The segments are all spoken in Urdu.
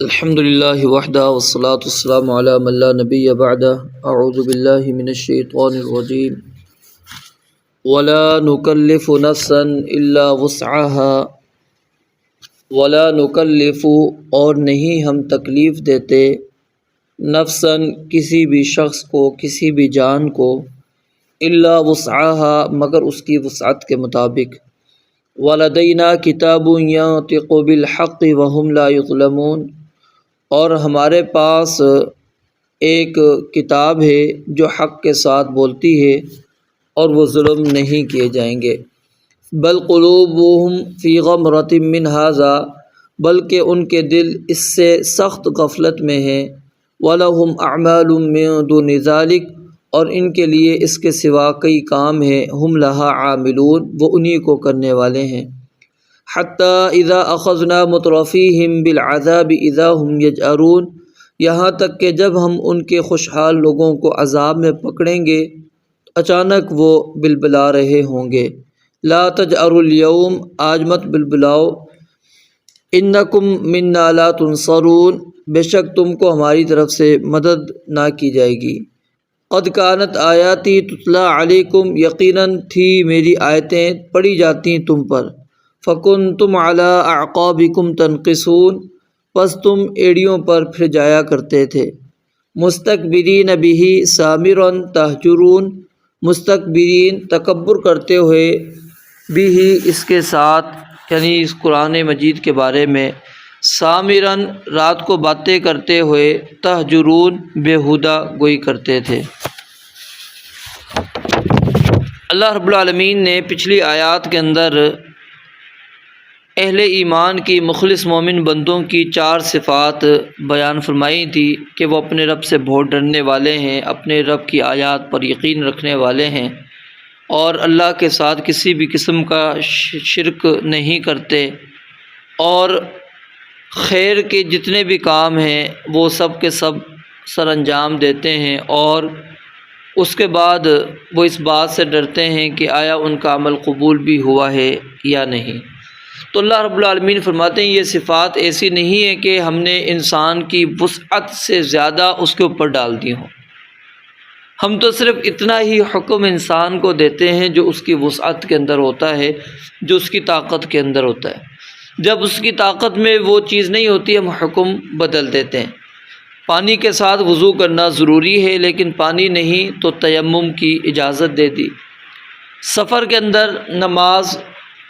الحمد للہ وحدہ والصلاة والسلام علی من لا نبی بعدہ اعوذ باللہ من الشیطان الرجیم ولا نکلف نفسا الا وسعها ولا نکلف اور نہیں ہم تکلیف دیتے نفسا کسی بھی شخص کو کسی بھی جان کو الا وسعها مگر اس کی وسعت کے مطابق ولدینا کتاب ینطق بالحق وهم لا یظلمون اور ہمارے پاس ایک کتاب ہے جو حق کے ساتھ بولتی ہے اور وہ ظلم نہیں کیے جائیں گے بل قلوبهم فی غمرۃ من ھذا بلکہ ان کے دل اس سے سخت غفلت میں ہیں وَلَهُمْ أَعْمَالٌ مِّن دُونِ ذَلِكَ اور ان کے لیے اس کے سوا کئی کام ہیں ہم لَهَا عاملون وہ انہی کو کرنے والے ہیں حَتَّى إِذَا أَخَذْنَا مُتْرَفِيهِمْ بِالْعَذَابِ إِذَا هُمْ يَجْأَرُونَ یہاں تک کہ جب ہم ان کے خوشحال لوگوں کو عذاب میں پکڑیں گے اچانک وہ بلبلا رہے ہوں گے لا تجأروا اليوم آج مت بلبلاؤ انکم منا لا تنصرون بے شک تم کو ہماری طرف سے مدد نہ کی جائے گی قد کانت آیاتی تتلی علیکم یقیناً تھی میری آیتیں پڑھی جاتی تم پر فکنتم علی اعقابکم تنقصون پس تم ایڑیوں پر پھر جایا کرتے تھے مستکبرین بہ سامرا تہجرون مستکبرین تکبر کرتے ہوئے بھی اس کے ساتھ یعنی اس قرآن مجید کے بارے میں سامرن رات کو باتیں کرتے ہوئے تہجرون بیہودہ گوئی کرتے تھے۔ اللہ رب العالمین نے پچھلی آیات کے اندر اہل ایمان کی مخلص مومن بندوں کی 4 صفات بیان فرمائی تھی کہ وہ اپنے رب سے بہت ڈرنے والے ہیں، اپنے رب کی آیات پر یقین رکھنے والے ہیں اور اللہ کے ساتھ کسی بھی قسم کا شرک نہیں کرتے اور خیر کے جتنے بھی کام ہیں وہ سب کے سب سر انجام دیتے ہیں اور اس کے بعد وہ اس بات سے ڈرتے ہیں کہ آیا ان کا عمل قبول بھی ہوا ہے یا نہیں۔ تو اللہ رب العالمین فرماتے ہیں یہ صفات ایسی نہیں ہے کہ ہم نے انسان کی وسعت سے زیادہ اس کے اوپر ڈال دی ہوں، ہم تو صرف اتنا ہی حکم انسان کو دیتے ہیں جو اس کی وسعت کے اندر ہوتا ہے، جو اس کی طاقت کے اندر ہوتا ہے۔ جب اس کی طاقت میں وہ چیز نہیں ہوتی ہم حکم بدل دیتے ہیں۔ پانی کے ساتھ وضو کرنا ضروری ہے لیکن پانی نہیں تو تیمم کی اجازت دے دی، سفر کے اندر نماز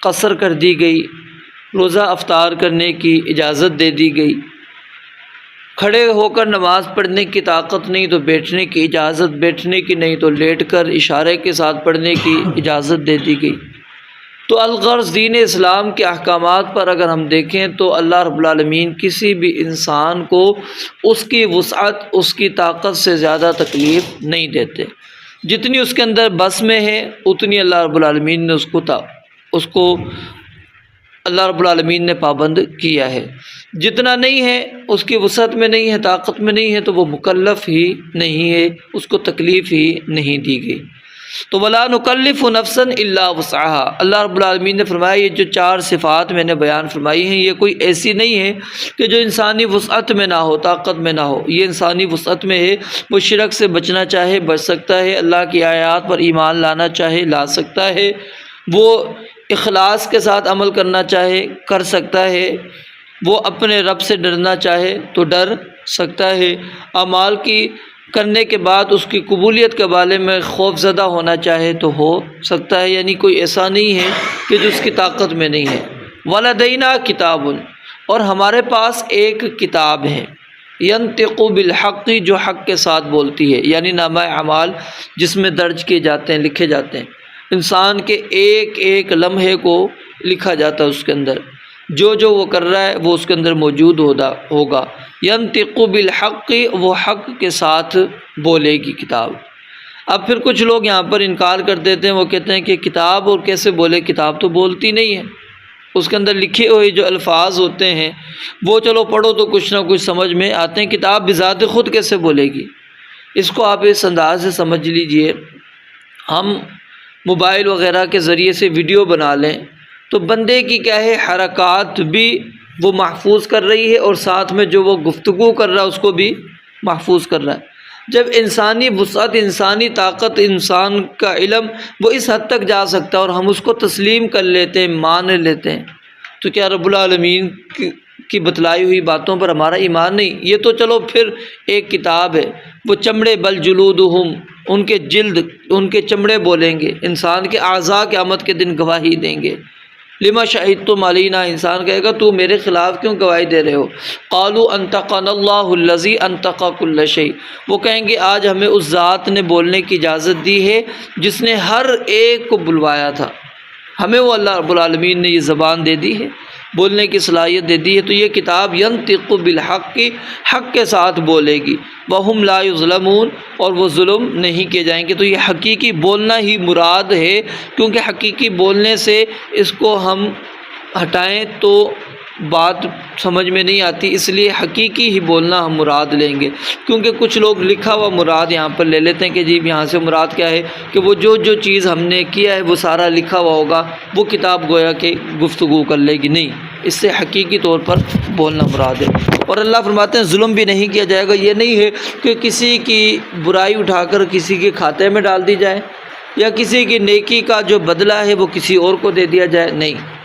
قصر کر دی گئی، روزہ افطار کرنے کی اجازت دے دی گئی، کھڑے ہو کر نماز پڑھنے کی طاقت نہیں تو بیٹھنے کی اجازت، بیٹھنے کی نہیں تو لیٹ کر اشارے کے ساتھ پڑھنے کی اجازت دے دی گئی۔ تو الغرض دین اسلام کے احکامات پر اگر ہم دیکھیں تو اللہ رب العالمین کسی بھی انسان کو اس کی وسعت اس کی طاقت سے زیادہ تکلیف نہیں دیتے، جتنی اس کے اندر بس میں ہے اتنی اللہ رب العالمین نے اس کو اللہ رب العالمین نے پابند کیا ہے، جتنا نہیں ہے اس کی وسعت میں نہیں ہے طاقت میں نہیں ہے تو وہ مکلف ہی نہیں ہے، اس کو تکلیف ہی نہیں دی گئی۔ تو ولا نکلف نفسا الا وسعها اللہ رب العالمین نے فرمایا یہ جو 4 صفات میں نے بیان فرمائی ہیں یہ کوئی ایسی نہیں ہے کہ جو انسانی وسعت میں نہ ہو، طاقت میں نہ ہو، یہ انسانی وسعت میں ہے۔ وہ شرک سے بچنا چاہے بچ سکتا ہے، اللہ کی آیات پر ایمان لانا چاہے لا سکتا ہے، وہ اخلاص کے ساتھ عمل کرنا چاہے کر سکتا ہے، وہ اپنے رب سے ڈرنا چاہے تو ڈر سکتا ہے، اعمال کی کرنے کے بعد اس کی قبولیت کے بارے میں خوف زدہ ہونا چاہے تو ہو سکتا ہے، یعنی کوئی ایسا نہیں ہے کہ جو اس کی طاقت میں نہیں ہے۔ وَلَدَيْنَا کتاب اور ہمارے پاس ایک کتاب ہے، يَنطِقُ بِالْحَقِّ جو حق کے ساتھ بولتی ہے، یعنی نامہ اعمال جس میں درج کیے جاتے ہیں، لکھے جاتے ہیں، انسان کے ایک ایک لمحے کو لکھا جاتا ہے، اس کے اندر جو وہ کر رہا ہے وہ اس کے اندر موجود ہوگا۔ ینطق بالحق وہ حق کے ساتھ بولے گی کتاب۔ اب پھر کچھ لوگ یہاں پر انکار کر دیتے ہیں، وہ کہتے ہیں کہ کتاب اور کیسے بولے، کتاب تو بولتی نہیں ہے، اس کے اندر لکھے ہوئے جو الفاظ ہوتے ہیں وہ چلو پڑھو تو کچھ نہ کچھ سمجھ میں آتے ہیں، کتاب بذات خود کیسے بولے گی؟ اس کو آپ اس انداز سے سمجھ لیجئے، ہم موبائل وغیرہ کے ذریعے سے ویڈیو بنا لیں تو بندے کی کیا ہے حرکات بھی وہ محفوظ کر رہی ہے، اور ساتھ میں جو وہ گفتگو کر رہا ہے اس کو بھی محفوظ کر رہا ہے۔ جب انسانی وسعت، انسانی طاقت، انسان کا علم وہ اس حد تک جا سکتا ہے اور ہم اس کو تسلیم کر لیتے ہیں، مان لیتے ہیں، تو کیا رب العالمین کی بتلائی ہوئی باتوں پر ہمارا ایمان نہیں؟ یہ تو چلو پھر ایک کتاب ہے، وہ چمڑے بل جلودہم، ان کے جلد، ان کے چمڑے بولیں گے، انسان کے اعضاء قیامت کے دن گواہی دیں گے۔ لما شہدتم علینا، انسان کہے گا تو میرے خلاف کیوں گواہی دے رہے ہو؟ قالوا انطقنا اللہ الذی انطق کل شیء، وہ کہیں گے آج ہمیں اس ذات نے بولنے کی اجازت دی ہے جس نے ہر ایک کو بلوایا تھا، ہمیں وہ اللہ رب العالمین نے یہ زبان دے دی ہے، بولنے کی صلاحیت دے دی ہے۔ تو یہ کتاب ینطق بالحق، حق کے ساتھ بولے گی، وہم لا یظلمون، اور وہ ظلم نہیں کیے جائیں گے۔ تو یہ حقیقی بولنا ہی مراد ہے، کیونکہ حقیقی بولنے سے اس کو ہم ہٹائیں تو بات سمجھ میں نہیں آتی، اس لیے حقیقی ہی بولنا ہم مراد لیں گے۔ کیونکہ کچھ لوگ لکھا ہوا مراد یہاں پر لے لیتے ہیں کہ جی یہاں سے مراد کیا ہے کہ وہ جو چیز ہم نے کیا ہے وہ سارا لکھا ہوا ہوگا، وہ کتاب گویا کہ گفتگو کر لے گی، نہیں، اس سے حقیقی طور پر بولنا مراد ہے۔ اور اللہ فرماتے ہیں ظلم بھی نہیں کیا جائے گا، یہ نہیں ہے کہ کسی کی برائی اٹھا کر کسی کے کھاتے میں ڈال دی جائے، یا کسی کی نیکی کا جو بدلہ ہے وہ کسی اور کو دے دیا جائے، نہیں،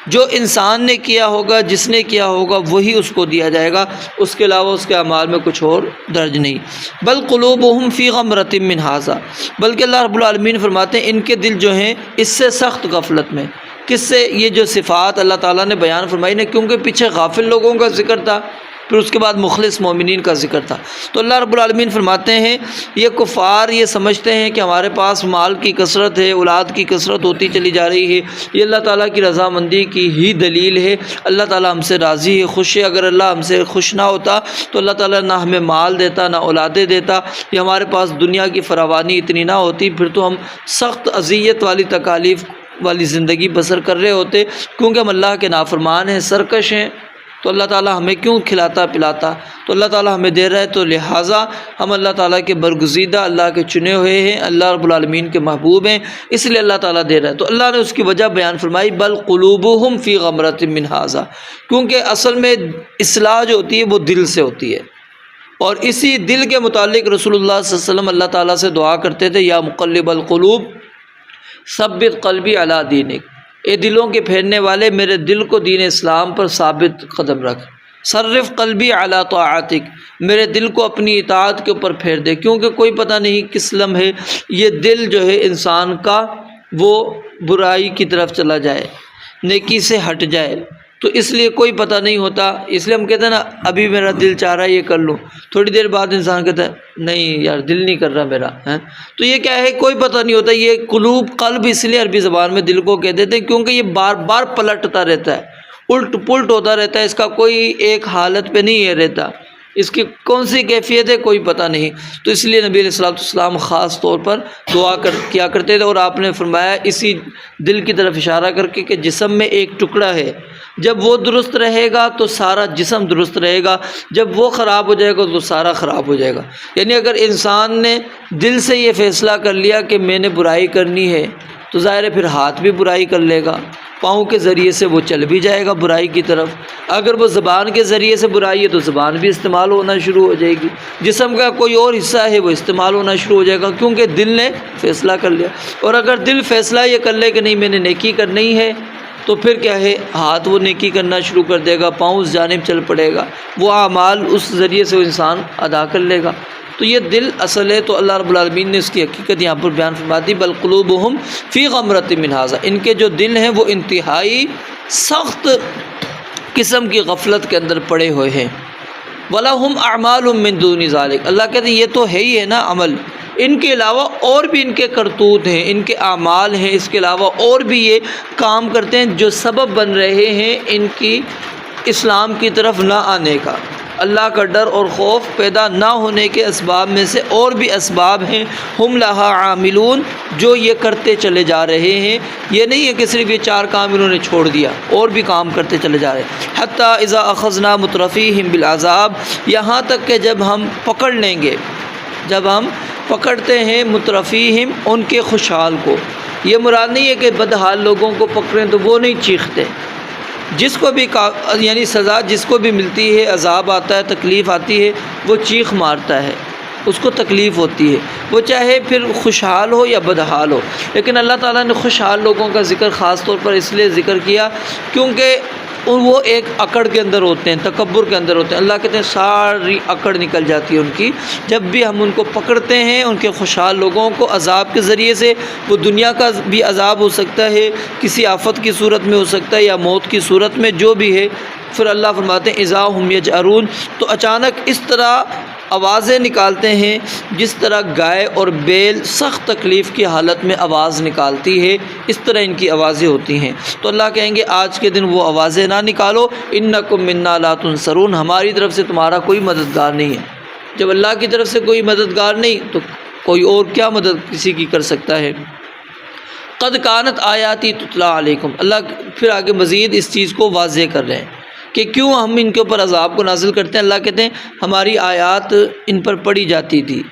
جو انسان نے کیا ہوگا، جس نے کیا ہوگا وہی اس کو دیا جائے گا، اس کے علاوہ اس کے اعمال میں کچھ اور درج نہیں۔ بل قلوبہم فی غمرۃ من ھذا، بلکہ اللہ رب العالمین فرماتے ہیں ان کے دل جو ہیں اس سے سخت غفلت میں۔ کس سے؟ یہ جو صفات اللہ تعالیٰ نے بیان فرمائی نا، کیونکہ پیچھے غافل لوگوں کا ذکر تھا، پھر اس کے بعد مخلص مومنین کا ذکر تھا، تو اللہ رب العالمین فرماتے ہیں یہ کفار یہ سمجھتے ہیں کہ ہمارے پاس مال کی کثرت ہے، اولاد کی کثرت ہوتی چلی جا رہی ہے، یہ اللہ تعالیٰ کی رضامندی کی ہی دلیل ہے، اللہ تعالیٰ ہم سے راضی ہے، خوش ہے۔ اگر اللہ ہم سے خوش نہ ہوتا تو اللہ تعالیٰ نہ ہمیں مال دیتا، نہ اولادیں دیتا، یا ہمارے پاس دنیا کی فراوانی اتنی نہ ہوتی، پھر تو ہم سخت اذیت والی تکالیف والی زندگی بسر کر رہے ہوتے، کیونکہ ہم اللہ کے نافرمان ہیں، سرکش ہیں، تو اللہ تعالیٰ ہمیں کیوں کھلاتا پلاتا؟ تو اللہ تعالیٰ ہمیں دے رہا ہے، تو لہٰذا ہم اللہ تعالیٰ کے برگزیدہ، اللہ کے چنے ہوئے ہیں، اللہ رب العالمین کے محبوب ہیں، اس لیے اللہ تعالیٰ دے رہا ہے۔ تو اللہ نے اس کی وجہ بیان فرمائی، بل قلوبہم فی غمرۃ من ھذا، کیونکہ اصل میں اصلاح جو ہوتی ہے وہ دل سے ہوتی ہے، اور اسی دل کے متعلق رسول اللہ صلی اللہ علیہ وسلم اللہ تعالیٰ سے دعا کرتے تھے، یا مقلب القلوب ثبت قلبی علی دینک، اے دلوں کے پھیرنے والے میرے دل کو دین اسلام پر ثابت قدم رکھ، صرف قلبی علی طاعتک، میرے دل کو اپنی اطاعت کے اوپر پھیر دے، کیونکہ کوئی پتہ نہیں کس لمحے یہ دل جو ہے انسان کا وہ برائی کی طرف چلا جائے، نیکی سے ہٹ جائے، تو اس لیے کوئی پتہ نہیں ہوتا، اس لیے ہم کہتے ہیں نا ابھی میرا دل چاہ رہا ہے یہ کر لوں، تھوڑی دیر بعد انسان کہتا ہے نہیں یار دل نہیں کر رہا میرا، تو یہ کیا ہے؟ کوئی پتہ نہیں ہوتا۔ یہ قلب اس لیے عربی زبان میں دل کو کہہ دیتے ہیں کیونکہ یہ بار بار پلٹتا رہتا ہے، الٹ پلٹ ہوتا رہتا ہے، اس کا کوئی ایک حالت پہ نہیں ہے رہتا، اس کی کون سی کیفیت ہے کوئی پتہ نہیں۔ تو اس لیے نبی علیہ الصلوۃ والسلام خاص طور پر دعا کیا کرتے تھے، اور آپ نے فرمایا اسی دل کی طرف اشارہ کر کے کہ جسم میں ایک ٹکڑا ہے، جب وہ درست رہے گا تو سارا جسم درست رہے گا، جب وہ خراب ہو جائے گا تو سارا خراب ہو جائے گا۔ یعنی اگر انسان نے دل سے یہ فیصلہ کر لیا کہ میں نے برائی کرنی ہے، تو ظاہر ہے پھر ہاتھ بھی برائی کر لے گا، پاؤں کے ذریعے سے وہ چل بھی جائے گا برائی کی طرف، اگر وہ زبان کے ذریعے سے برائی ہے تو زبان بھی استعمال ہونا شروع ہو جائے گی، جسم کا کوئی اور حصہ ہے وہ استعمال ہونا شروع ہو جائے گا، کیونکہ دل نے فیصلہ کر لیا۔ اور اگر دل فیصلہ یہ کر لے کہ نہیں میں نے نیکی کرنی ہے، تو پھر کیا ہے؟ ہاتھ وہ نیکی کرنا شروع کر دے گا، پاؤں اس جانب چل پڑے گا، وہ اعمال اس ذریعے سے وہ انسان ادا کر لے گا۔ تو یہ دل اصل ہے، تو اللہ رب العالمین نے اس کی حقیقت یہاں پر بیان فرما دی، بل قلوبہم فی غمرۃ من ھذا، ان کے جو دل ہیں وہ انتہائی سخت قسم کی غفلت کے اندر پڑے ہوئے ہیں۔ وَلَهُمْ أَعْمَالٌ مِّن دُونِ ذَلِكَ، اللہ کہتے ہیں یہ تو ہے ہی ہے نا عمل، ان کے علاوہ اور بھی ان کے کرتوت ہیں، ان کے اعمال ہیں، اس کے علاوہ اور بھی یہ کام کرتے ہیں جو سبب بن رہے ہیں ان کی اسلام کی طرف نہ آنے کا، اللہ کا ڈر اور خوف پیدا نہ ہونے کے اسباب میں سے اور بھی اسباب ہیں، ہم لہا عاملون، جو یہ کرتے چلے جا رہے ہیں، یہ نہیں ہے کہ صرف یہ 4 کام انہوں نے چھوڑ دیا، اور بھی کام کرتے چلے جا رہے ہیں۔ حتیٰ اذا اخذنا مترفیہم بالعذاب، یہاں تک کہ جب ہم پکڑ لیں گے، جب ہم پکڑتے ہیں مترفیہم ان کے خوشحال کو، یہ مراد نہیں ہے کہ بدحال لوگوں کو پکڑیں تو وہ نہیں چیختے، جس کو بھی یعنی سزا جس کو بھی ملتی ہے، عذاب آتا ہے، تکلیف آتی ہے، وہ چیخ مارتا ہے، اس کو تکلیف ہوتی ہے، وہ چاہے پھر خوشحال ہو یا بدحال ہو۔ لیکن اللہ تعالیٰ نے خوشحال لوگوں کا ذکر خاص طور پر اس لیے ذکر کیا کیونکہ وہ ایک اکڑ کے اندر ہوتے ہیں، تکبر کے اندر ہوتے ہیں۔ اللہ کہتے ہیں ساری اکڑ نکل جاتی ہے ان کی جب بھی ہم ان کو پکڑتے ہیں۔ ان کے خوشحال لوگوں کو عذاب کے ذریعے سے، وہ دنیا کا بھی عذاب ہو سکتا ہے، کسی آفت کی صورت میں ہو سکتا ہے یا موت کی صورت میں، جو بھی ہے، پھر اللہ فرماتے ہیں اذا ہم یجأرون، تو اچانک اس طرح آوازیں نکالتے ہیں جس طرح گائے اور بیل سخت تکلیف کی حالت میں آواز نکالتی ہے، اس طرح ان کی آوازیں ہوتی ہیں۔ تو اللہ کہیں گے آج کے دن وہ آوازیں نہ نکالو، انکم منا لا تنصرون، ہماری طرف سے تمہارا کوئی مددگار نہیں ہے۔ جب اللہ کی طرف سے کوئی مددگار نہیں تو کوئی اور کیا مدد کسی کی کر سکتا ہے۔ قد کانت آیاتی تتلا علیکم، اللہ پھر آگے مزید اس چیز کو واضح کر رہے ہیں کہ کیوں ہم ان کے اوپر عذاب کو نازل کرتے ہیں۔ اللہ کہتے ہیں ہماری آیات ان پر پڑھی جاتی تھی،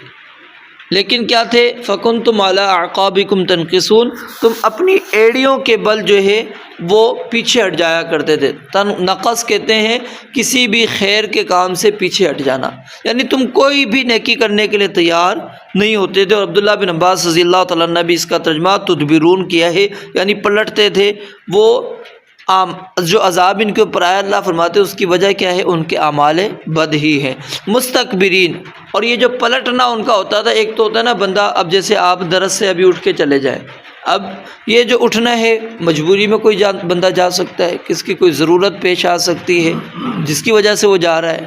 لیکن کیا تھے؟ فَكُنْتُمْ عَلَىٰ أَعْقَابِكُمْ تَنْكِصُونَ، تم اپنی ایڑیوں کے بل جو ہے وہ پیچھے ہٹ جایا کرتے تھے۔ نقص کہتے ہیں کسی بھی خیر کے کام سے پیچھے ہٹ جانا، یعنی تم کوئی بھی نیکی کرنے کے لیے تیار نہیں ہوتے تھے۔ اور عبداللہ بن عباس رضی اللہ تعالیٰ عنہ نے بھی اس کا ترجمہ تدبرون کیا ہے، یعنی پلٹتے تھے۔ وہ جو عذاب ان کے اوپر آیا، اللہ فرماتے ہیں اس کی وجہ کیا ہے؟ ان کے اعمال بد ہی ہیں۔ مستکبرین، اور یہ جو پلٹنا ان کا ہوتا تھا، ایک تو ہوتا ہے نا بندہ، اب جیسے آپ درس سے ابھی اٹھ کے چلے جائیں، اب یہ جو اٹھنا ہے مجبوری میں کوئی بندہ جا سکتا ہے، کس کی کوئی ضرورت پیش آ سکتی ہے جس کی وجہ سے وہ جا رہا ہے،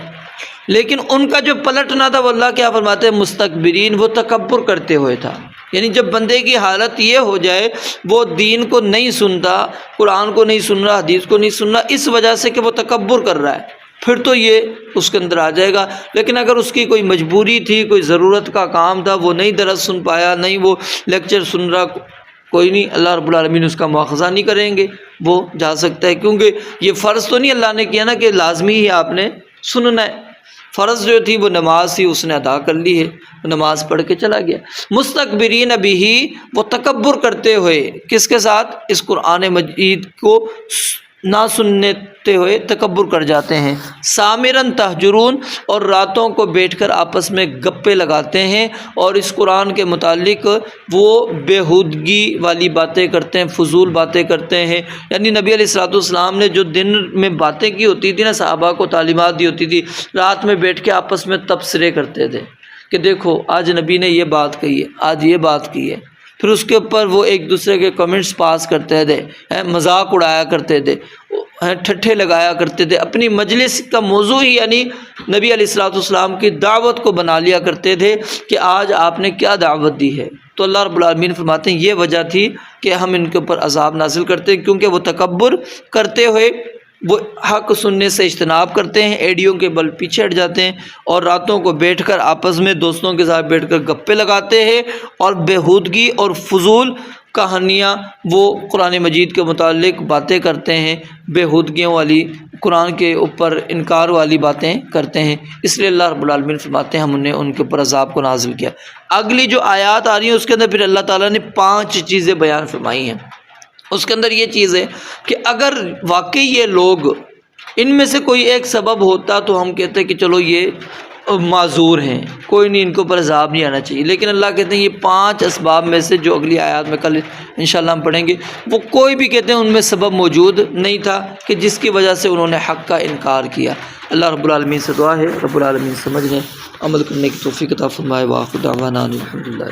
لیکن ان کا جو پلٹنا تھا وہ اللہ کیا فرماتے ہیں؟ مستکبرین، وہ تکبر کرتے ہوئے تھا۔ یعنی جب بندے کی حالت یہ ہو جائے وہ دین کو نہیں سنتا، قرآن کو نہیں سن رہا، حدیث کو نہیں سن رہا، اس وجہ سے کہ وہ تکبر کر رہا ہے، پھر تو یہ اس کے اندر آ جائے گا۔ لیکن اگر اس کی کوئی مجبوری تھی، کوئی ضرورت کا کام تھا، وہ نہیں درس سن پایا، نہیں وہ لیکچر سن رہا، کوئی نہیں، اللہ رب العالمین اس کا مواخذہ نہیں کریں گے، وہ جا سکتا ہے، کیونکہ یہ فرض تو نہیں اللہ نے کیا نا کہ لازمی ہی آپ نے سننا ہے۔ فرض جو تھی وہ نماز تھی، اس نے ادا کر لی ہے، نماز پڑھ کے چلا گیا۔ مستکبرین بہ، وہ تکبر کرتے ہوئے کس کے ساتھ؟ اس قرآن مجید کو نہ سنتے ہوئے تکبر کر جاتے ہیں۔ سامرن تہجرون، اور راتوں کو بیٹھ کر آپس میں گپے لگاتے ہیں، اور اس قرآن کے متعلق وہ بیہودگی والی باتیں کرتے ہیں، فضول باتیں کرتے ہیں۔ یعنی نبی علیہ الصلوۃ والسلام نے جو دن میں باتیں کی ہوتی تھی نا، صحابہ کو تعلیمات دی ہوتی تھی، رات میں بیٹھ کے آپس میں تبصرے کرتے تھے کہ دیکھو آج نبی نے یہ بات کہی ہے، آج یہ بات کی ہے، پھر اس کے اوپر وہ ایک دوسرے کے کمنٹس پاس کرتے تھے، مذاق اڑایا کرتے تھے، ٹھٹھے لگایا کرتے تھے، اپنی مجلس کا موضوع ہی یعنی نبی علیہ الصلوۃ والسلام کی دعوت کو بنا لیا کرتے تھے کہ آج آپ نے کیا دعوت دی ہے۔ تو اللہ رب العالمین فرماتے ہیں یہ وجہ تھی کہ ہم ان کے اوپر عذاب نازل کرتے ہیں، کیونکہ وہ تکبر کرتے ہوئے وہ حق سننے سے اجتناب کرتے ہیں، ایڑیوں کے بل پیچھے ہٹ جاتے ہیں، اور راتوں کو بیٹھ کر آپس میں دوستوں کے ساتھ بیٹھ کر گپے لگاتے ہیں، اور بیہودگی اور فضول کہانیاں وہ قرآن مجید کے متعلق باتیں کرتے ہیں، بیہودگیوں والی، قرآن کے اوپر انکار والی باتیں کرتے ہیں۔ اس لیے اللہ رب العالمین فرماتے ہیں ہم نے ان کے اوپر عذاب کو نازل کیا۔ اگلی جو آیات آ رہی ہیں اس کے اندر پھر اللہ تعالیٰ نے 5 چیزیں بیان فرمائی ہیں۔ اس کے اندر یہ چیز ہے کہ اگر واقعی یہ لوگ ان میں سے کوئی ایک سبب ہوتا تو ہم کہتے کہ چلو یہ معذور ہیں، کوئی نہیں، ان کے اوپر عذاب نہیں آنا چاہیے، لیکن اللہ کہتے ہیں یہ 5 اسباب میں سے جو اگلی آیات میں کل انشاءاللہ ہم پڑھیں گے، وہ کوئی بھی کہتے ہیں ان میں سبب موجود نہیں تھا کہ جس کی وجہ سے انہوں نے حق کا انکار کیا۔ اللہ رب العالمین سے دعا ہے رب العالمین سمجھنے عمل کرنے کی توفیق عطا فرمائے۔ وآخر دعوانا الحمدللہ۔